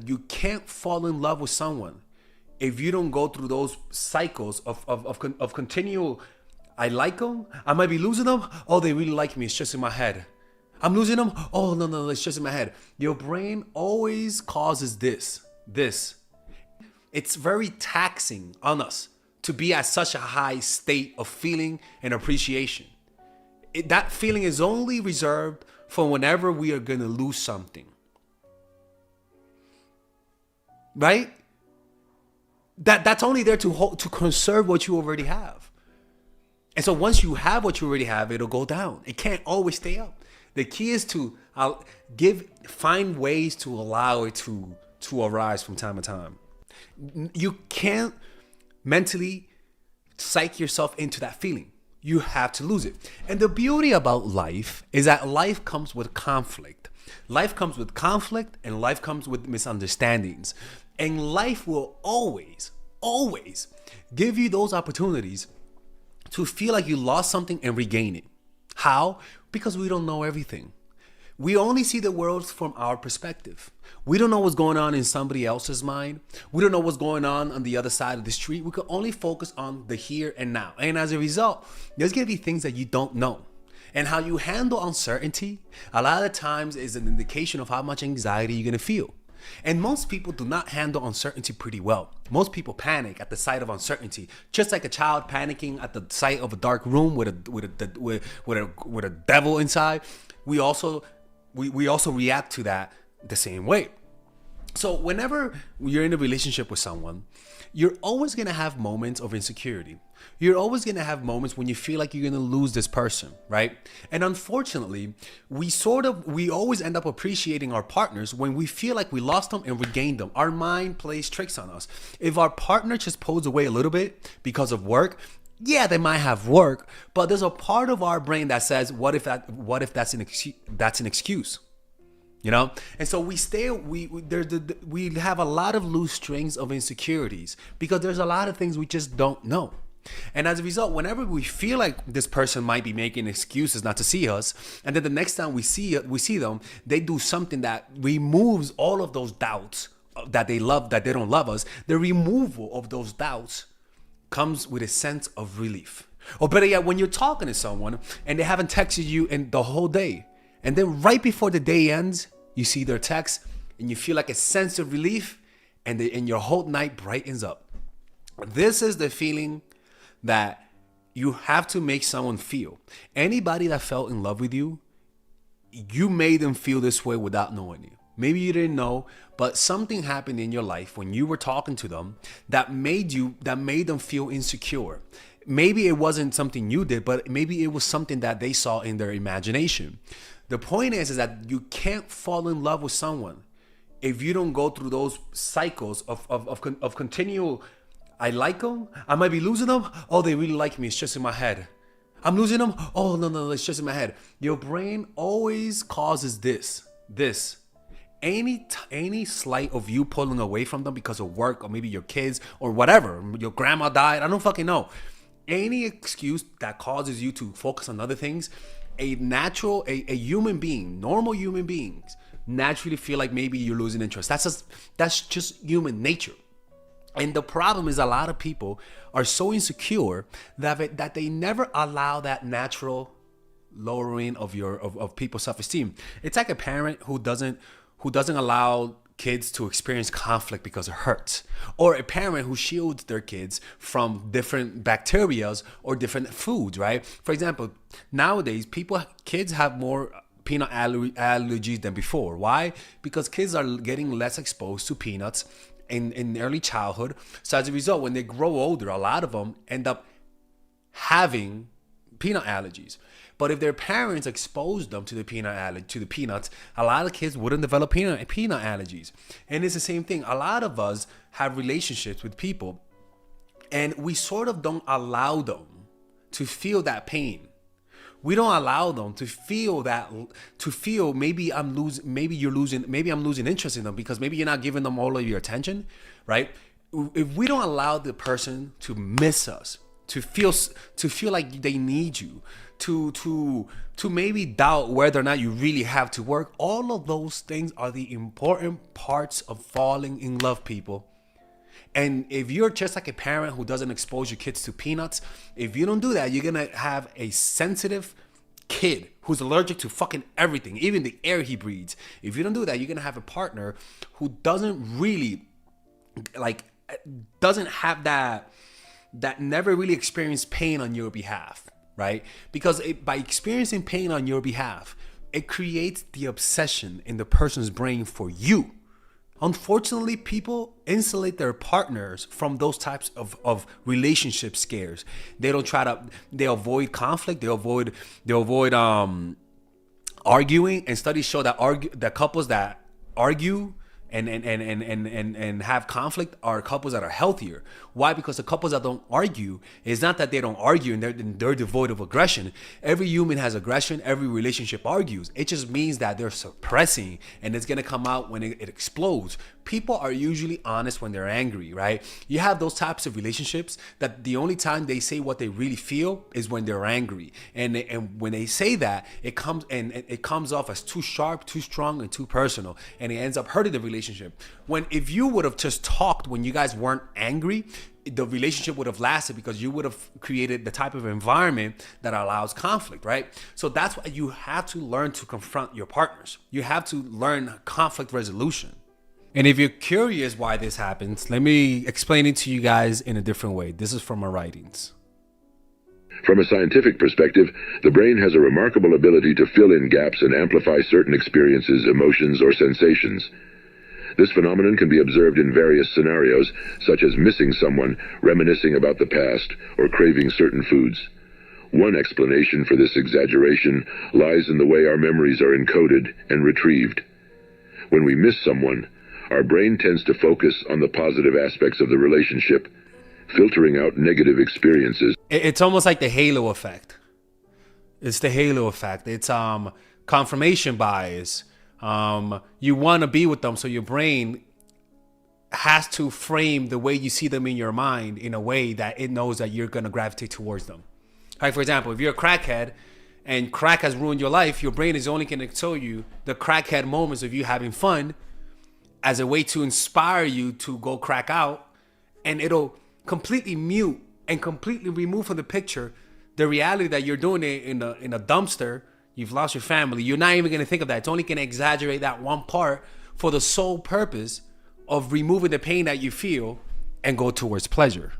you can't fall in love with someone if you don't go through those cycles of continual, I like them, I might be losing them, oh, they really like me, it's just in my head. I'm losing them, oh, no, it's just in my head. Your brain always causes this. It's very taxing on us to be at such a high state of feeling and appreciation. That feeling is only reserved for whenever we are going to lose something. Right? That's only there to conserve what you already have. And so once you have what you already have, it'll go down. It can't always stay up. The key is to find ways to allow it to arise from time to time. You can't mentally psych yourself into that feeling. You have to lose it. And the beauty about life is that life comes with conflict. Life comes with conflict, and life comes with misunderstandings. And life will always give you those opportunities to feel like you lost something and regain it. How? Because we don't know everything. We only see the world from our perspective. We don't know what's going on in somebody else's mind. We don't know what's going on the other side of the street. We can only focus on the here and now. And as a result, there's going to be things that you don't know. And how you handle uncertainty, a lot of times, is an indication of how much anxiety you're going to feel. And most people do not handle uncertainty pretty well. Most people panic at the sight of uncertainty, just like a child panicking at the sight of a dark room with a devil inside. We also react to that the same way. So whenever you're in a relationship with someone, you're always going to have moments of insecurity. You're always going to have moments when you feel like you're going to lose this person, right? And unfortunately, we always end up appreciating our partners when we feel like we lost them and regained them. Our mind plays tricks on us. If our partner just pulls away a little bit because of work, yeah, they might have work, but there's a part of our brain that says, what if that's an excuse? You know? And so we have a lot of loose strings of insecurities because there's a lot of things we just don't know. And as a result, whenever we feel like this person might be making excuses not to see us, and then the next time we see them, they do something that removes all of those doubts that they don't love us. The removal of those doubts comes with a sense of relief. Or better yet, when you're talking to someone and they haven't texted you in the whole day, and then right before the day ends, you see their text and you feel like a sense of relief, and your whole night brightens up. This is the feeling that you have to make someone feel. Anybody that fell in love with you, you made them feel this way without knowing you. Maybe you didn't know, but something happened in your life when you were talking to them that made them feel insecure. Maybe it wasn't something you did, but maybe it was something that they saw in their imagination. The point is that you can't fall in love with someone if you don't go through those cycles of continual, I like them, I might be losing them, oh, they really like me, it's just in my head. I'm losing them, oh, no, it's just in my head. Your brain always causes this. Any slight of you pulling away from them because of work, or maybe your kids, or whatever, your grandma died, I don't fucking know. Any excuse that causes you to focus on other things, a human being, normal human beings, naturally feel like maybe you're losing interest. That's just human nature. And the problem is a lot of people are so insecure that they never allow that natural lowering of people's self-esteem. It's like a parent who doesn't allow kids to experience conflict because it hurts, or a parent who shields their kids from different bacterias or different foods, right? For example, nowadays kids have more peanut allergies than before. Why? Because kids are getting less exposed to peanuts in early childhood. So as a result, when they grow older, a lot of them end up having peanut allergies. But if their parents exposed them to the peanuts, a lot of kids wouldn't develop peanut allergies. And it's the same thing. A lot of us have relationships with people, and we sort of don't allow them to feel that pain. We don't allow them to feel maybe I'm losing interest in them because maybe you're not giving them all of your attention, right? If we don't allow the person to miss us, to feel like they need you, to maybe doubt whether or not you really have to work. All of those things are the important parts of falling in love, people. And if you're just like a parent who doesn't expose your kids to peanuts, if you don't do that, you're gonna have a sensitive kid who's allergic to fucking everything, even the air he breathes. If you don't do that, you're gonna have a partner who doesn't really doesn't have that never really experienced pain on your behalf, right? Because by experiencing pain on your behalf, it creates the obsession in the person's brain for you. Unfortunately, people insulate their partners from those types of relationship scares. They avoid conflict. They avoid arguing. And studies show that couples that argue and have conflict are couples that are healthier. Why? Because the couples that don't argue, it's not that they don't argue and they're devoid of aggression. Every human has aggression. Every relationship argues. It just means that they're suppressing, and it's gonna come out when it explodes. People are usually honest when they're angry, right? You have those types of relationships that the only time they say what they really feel is when they're angry, and when they say that, it comes off as too sharp, too strong, and too personal, and it ends up hurting the relationship. If you would have just talked when you guys weren't angry, the relationship would have lasted, because you would have created the type of environment that allows conflict, right? So that's why you have to learn to confront your partners. You have to learn conflict resolution. And if you're curious why this happens, let me explain it to you guys in a different way. This is from my writings. From a scientific perspective, the brain has a remarkable ability to fill in gaps and amplify certain experiences, emotions, or sensations. This phenomenon can be observed in various scenarios, such as missing someone, reminiscing about the past, or craving certain foods. One explanation for this exaggeration lies in the way our memories are encoded and retrieved. When we miss someone, our brain tends to focus on the positive aspects of the relationship, filtering out negative experiences. It's almost like the halo effect. It's the halo effect. It's confirmation bias. You want to be with them, so your brain has to frame the way you see them in your mind in a way that it knows that you're going to gravitate towards them. Like, for example, if you're a crackhead and crack has ruined your life, your brain is only going to show you the crackhead moments of you having fun as a way to inspire you to go crack out, and it'll completely mute and completely remove from the picture the reality that you're doing it in a dumpster. You've lost your family. You're not even going to think of that. It's only going to exaggerate that one part for the sole purpose of removing the pain that you feel and go towards pleasure.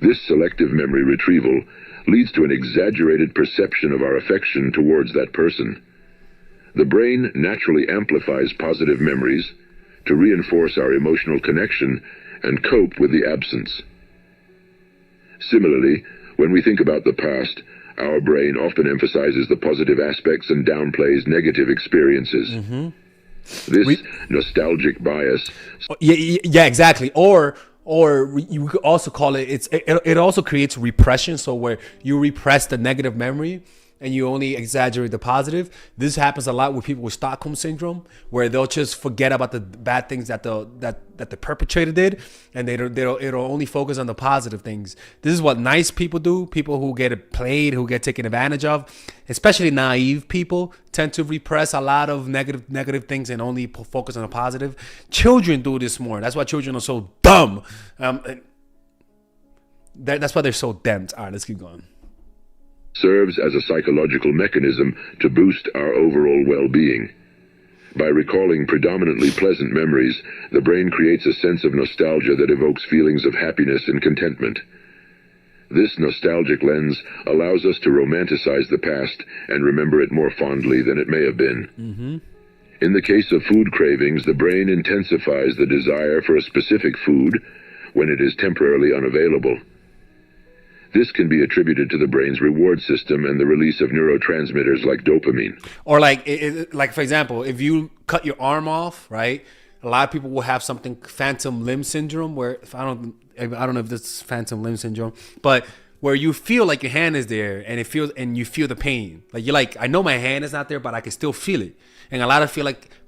This selective memory retrieval leads to an exaggerated perception of our affection towards that person. The brain naturally amplifies positive memories to reinforce our emotional connection and cope with the absence. Similarly, when we think about the past, our brain often emphasizes the positive aspects and downplays negative experiences. Mm-hmm. This nostalgic bias. Yeah, exactly. Or you could also call it also creates repression. So where you repress the negative memory and you only exaggerate the positive. This happens a lot with people with Stockholm syndrome, where they'll just forget about the bad things that the perpetrator did, and it'll only focus on the positive things. This is what nice people do. People who get played, who get taken advantage of, especially naive people, tend to repress a lot of negative things and only focus on the positive. Children do this more. That's why children are so dumb. That's why they're so damned. All right, let's keep going. Serves as a psychological mechanism to boost our overall well-being. By recalling predominantly pleasant memories, the brain creates a sense of nostalgia that evokes feelings of happiness and contentment. This nostalgic lens allows us to romanticize the past and remember it more fondly than it may have been. Mm-hmm. In the case of food cravings, the brain intensifies the desire for a specific food when it is temporarily unavailable. This can be attributed to the brain's reward system and the release of neurotransmitters like dopamine. Or like for example, if you cut your arm off, right? A lot of people will have something phantom limb syndrome, where I don't know if this is phantom limb syndrome, but where you feel like your hand is there and you feel the pain. Like you're like, I know my hand is not there, but I can still feel it. And a lot of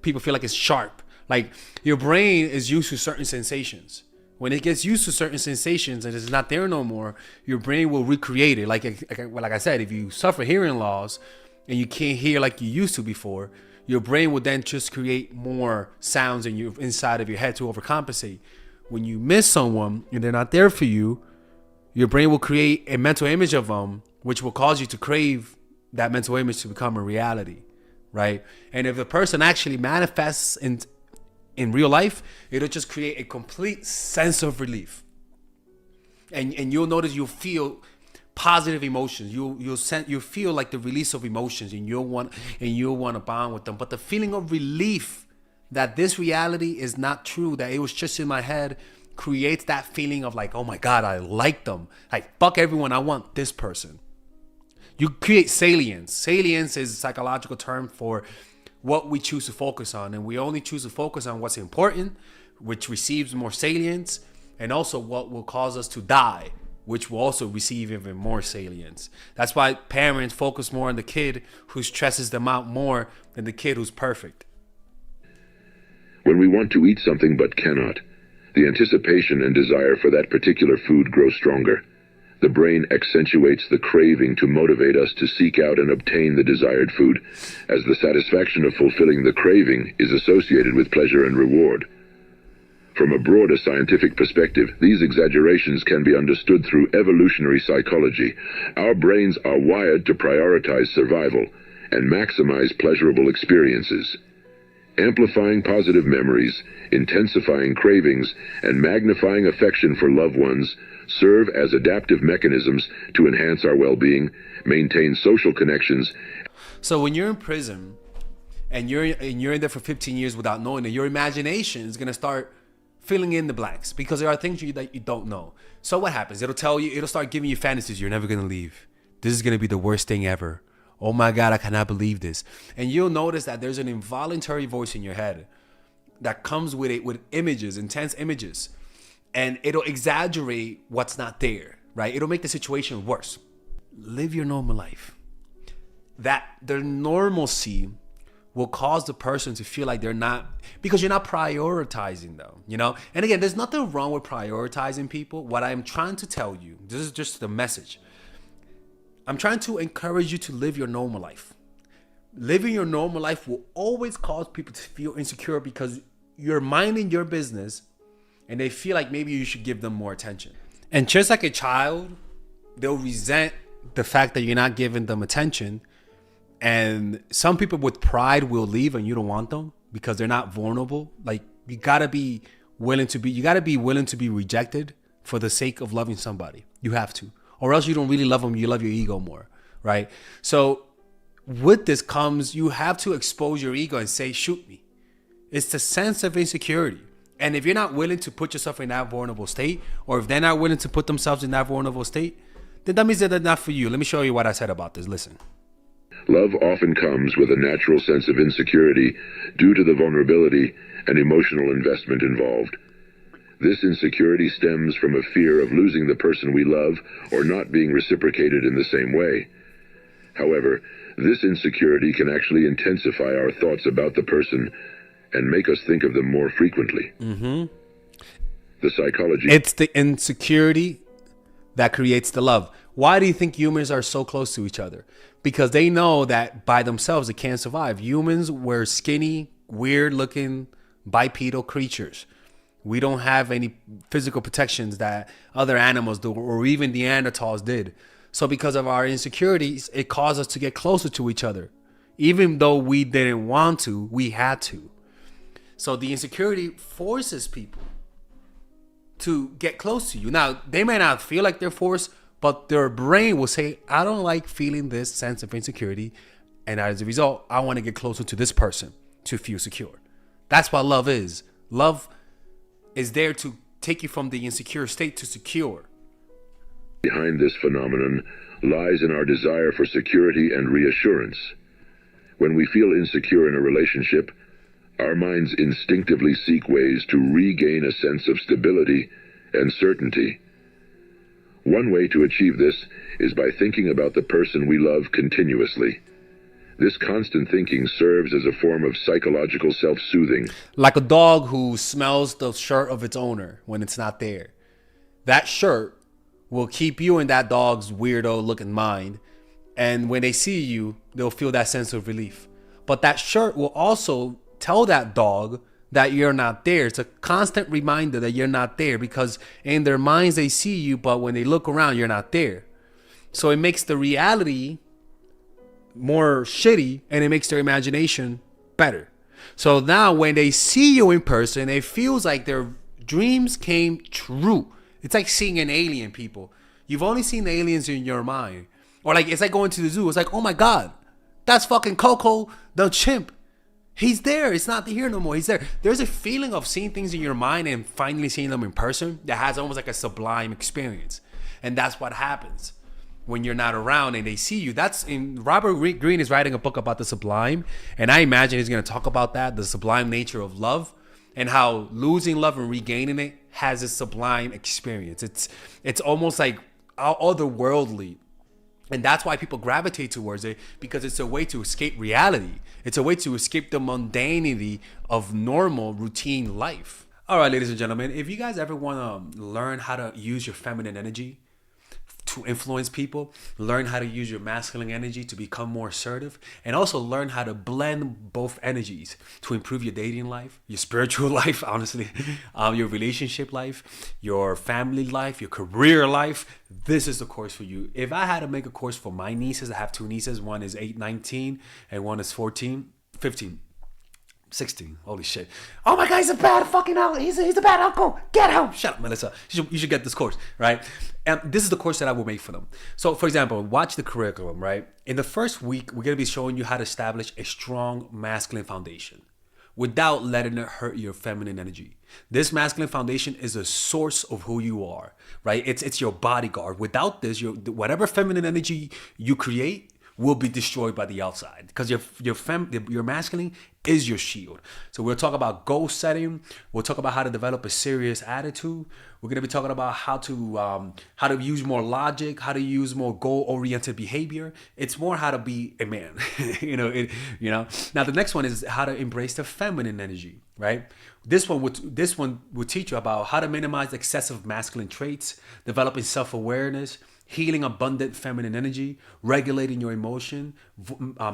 people feel like it's sharp. Like your brain is used to certain sensations. When it gets used to certain sensations and it's not there no more, your brain will recreate it. Like I said, if you suffer hearing loss and you can't hear like you used to before, your brain will then just create more sounds in your inside of your head to overcompensate. When you miss someone and they're not there for you, your brain will create a mental image of them, which will cause you to crave that mental image to become a reality, right? And if the person actually manifests in real life, it'll just create a complete sense of relief. And you'll notice you'll feel positive emotions. You'll feel like the release of emotions, and you'll want to bond with them. But the feeling of relief that this reality is not true, that it was just in my head, creates that feeling of like, oh my God, I like them. Like, fuck everyone, I want this person. You create salience. Salience is a psychological term for what we choose to focus on. And we only choose to focus on what's important, which receives more salience, and also what will cause us to die, which will also receive even more salience. That's why parents focus more on the kid who stresses them out more than the kid who's perfect. When we want to eat something but cannot, the anticipation and desire for that particular food grow stronger. The brain accentuates the craving to motivate us to seek out and obtain the desired food, as the satisfaction of fulfilling the craving is associated with pleasure and reward. From a broader scientific perspective, these exaggerations can be understood through evolutionary psychology. Our brains are wired to prioritize survival and maximize pleasurable experiences. Amplifying positive memories, intensifying cravings, and magnifying affection for loved ones serve as adaptive mechanisms to enhance our well-being, maintain social connections. So when you're in prison and you're in there for 15 years without knowing it, your imagination is going to start filling in the blanks because there are things that you don't know. So what happens? It'll start giving you fantasies. You're never going to leave. This is going to be the worst thing ever. Oh my God, I cannot believe this. And you'll notice that there's an involuntary voice in your head that comes with it, with images, intense images. And it'll exaggerate what's not there, right? It'll make the situation worse. Live your normal life. That the normalcy will cause the person to feel like they're not, because you're not prioritizing them, you know? And again, there's nothing wrong with prioritizing people. What I'm trying to tell you, this is just the message. I'm trying to encourage you to live your normal life. Living your normal life will always cause people to feel insecure because you're minding your business and they feel like maybe you should give them more attention. And just like a child, they'll resent the fact that you're not giving them attention. And some people with pride will leave and you don't want them because they're not vulnerable. Like you gotta be willing to be rejected for the sake of loving somebody. You have to. Or else you don't really love them, you love your ego more, right? So with this comes, you have to expose your ego and say, shoot me. It's the sense of insecurity. And if you're not willing to put yourself in that vulnerable state, or if they're not willing to put themselves in that vulnerable state, then that means that they're not for you. Let me show you what I said about this. Listen. Love often comes with a natural sense of insecurity due to the vulnerability and emotional investment involved. This insecurity stems from a fear of losing the person we love or not being reciprocated in the same way. However, this insecurity can actually intensify our thoughts about the person and make us think of them more frequently. The psychology... It's the insecurity that creates the love. Why do you think humans are so close to each other? Because they know that by themselves they can't survive. Humans were skinny, weird-looking, bipedal creatures. We don't have any physical protections that other animals do, or even Neanderthals did. So because of our insecurities, it caused us to get closer to each other. Even though we didn't want to, we had to. So the insecurity forces people to get close to you. Now, they may not feel like they're forced, but their brain will say, I don't like feeling this sense of insecurity. And as a result, I want to get closer to this person to feel secure. That's what love is. Love is there to take you from the insecure state to secure. Behind this phenomenon lies in our desire for security and reassurance. When we feel insecure in a relationship, our minds instinctively seek ways to regain a sense of stability and certainty. One way to achieve this is by thinking about the person we love continuously. This constant thinking serves as a form of psychological self-soothing. Like a dog who smells the shirt of its owner when it's not there. That shirt will keep you in that dog's weirdo looking mind. And when they see you, they'll feel that sense of relief. But that shirt will also tell that dog that you're not there. It's a constant reminder that you're not there, because in their minds they see you, but when they look around, you're not there. So it makes the reality more shitty, and it makes their imagination better. So now when they see you in person, it feels like their dreams came true. It's like seeing an alien, people. You've only seen aliens in your mind. Or like, it's like going to the zoo. It's like, oh my God, that's fucking Coco the chimp. He's there. It's not here no more. He's there. There's a feeling of seeing things in your mind and finally seeing them in person that has almost like a sublime experience. And that's what happens when you're not around and they see you. That's in Robert Greene is writing a book about the sublime. And I imagine he's going to talk about that, the sublime nature of love, and how losing love and regaining it has a sublime experience. It's almost like otherworldly. And that's why people gravitate towards it, because it's a way to escape reality. It's a way to escape the mundanity of normal routine life. All right, ladies and gentlemen, if you guys ever want to learn how to use your feminine energy to influence people, learn how to use your masculine energy to become more assertive, and also learn how to blend both energies to improve your dating life, your spiritual life, honestly, your relationship life, your family life, your career life, this is the course for you. If I had to make a course for my nieces, I have two nieces. One is 19 and one is 15. 16. Holy shit. Oh my God, he's a bad fucking uncle. He's a bad uncle. Get him. Shut up, Melissa. You should get this course, right? And this is the course that I will make for them. So, for example, watch the curriculum, right? In the first week, we're going to be showing you how to establish a strong masculine foundation without letting it hurt your feminine energy. This masculine foundation is a source of who you are, right? It's your bodyguard. Without this, whatever feminine energy you create will be destroyed by the outside, because your masculine is your shield. So we'll talk about goal setting. We'll talk about how to develop a serious attitude. We're gonna be talking about how to use more logic, how to use more goal-oriented behavior. It's more how to be a man, Now the next one is how to embrace the feminine energy, right? This one would teach you about how to minimize excessive masculine traits, developing self-awareness, healing abundant feminine energy, regulating your emotion,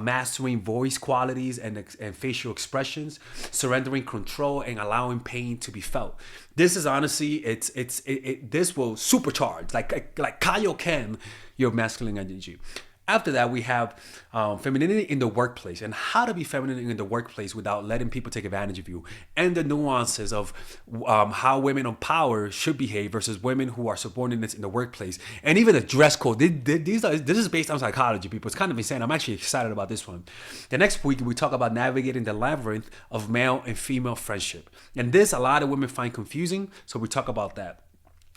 mastering voice qualities and facial expressions, surrendering control, and allowing pain to be felt. This is honestly, this will supercharge, like Kaioken, your masculine energy. After that, we have femininity in the workplace, and how to be feminine in the workplace without letting people take advantage of you, and the nuances of how women on power should behave versus women who are subordinates in the workplace, and even the dress code. This is based on psychology, people. It's kind of insane. I'm actually excited about this one. The next week, we talk about navigating the labyrinth of male and female friendship, and this a lot of women find confusing, so we talk about that.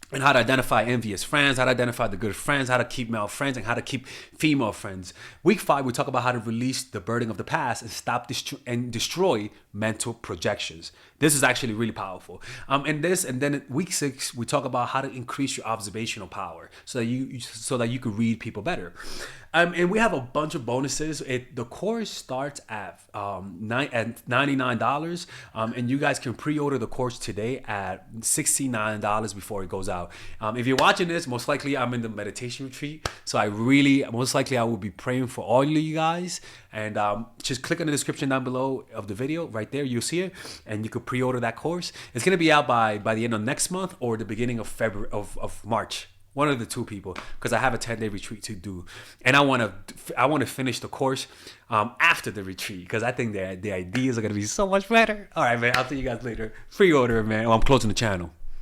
And how to identify envious friends, how to identify the good friends, how to keep male friends, and how to keep female friends. Week 5, we talk about how to release the burden of the past and stop and destroy mental projections. This is actually really powerful. And then week 6, we talk about how to increase your observational power so that you could read people better. And we have a bunch of bonuses. The course starts at $99, and you guys can pre-order the course today at $69 before it goes out. If you're watching this, most likely I'm in the meditation retreat, so I will be praying for all of you guys. And just click on the description down below of the video. Right there, you'll see it, and you could pre-order that course. It's gonna be out by the end of next month or the beginning of February of March. One of the two, people, because I have a 10-day retreat to do, and I want to finish the course after the retreat, because I think the ideas are gonna be so much better. All right, man. I'll see you guys later. Pre-order, man. I'm closing the channel.